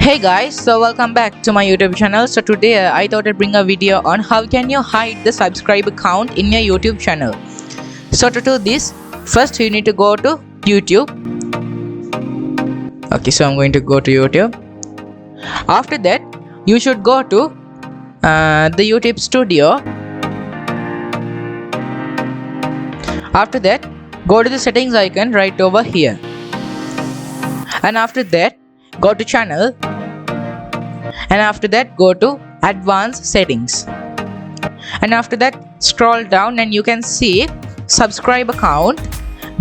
Hey guys, so welcome back to my YouTube channel. So today I thought I'd bring a video on how can you hide the subscriber count in your YouTube channel. So to do this, first you need to go to YouTube. Okay, so I'm going to go to YouTube. After that, you should go to the YouTube studio. After that, go to the settings icon right over here. And after that, go to channel, and after that go to advanced settings, and after that scroll down and you can see subscriber count,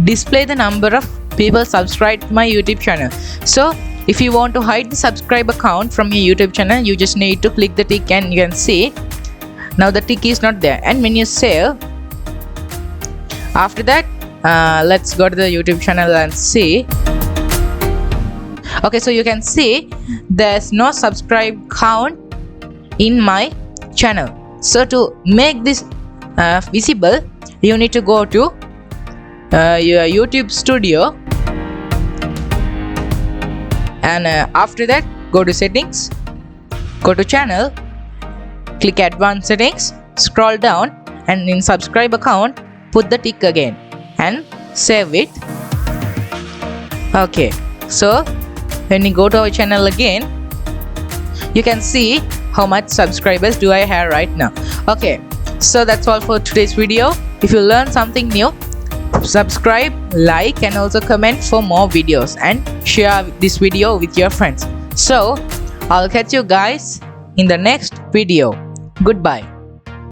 display the number of people subscribed to my YouTube channel. So if you want to hide the subscriber count from your YouTube channel, you just need to click the tick and you can see now the tick is not there. And when you save, after that let's go to the YouTube channel and see. Okay, so you can see there's no subscribe count in my channel. So to make this visible, you need to go to your YouTube studio, and after that go to settings, go to channel, click advanced settings, scroll down, and in subscriber count put the tick again and save it. Okay, so when you go to our channel again, you can see how much subscribers do I have right now. Okay, so that's all for today's video. If you learned something new, subscribe, like, and also comment for more videos, and share this video with your friends. So I'll catch you guys in the next video. Goodbye.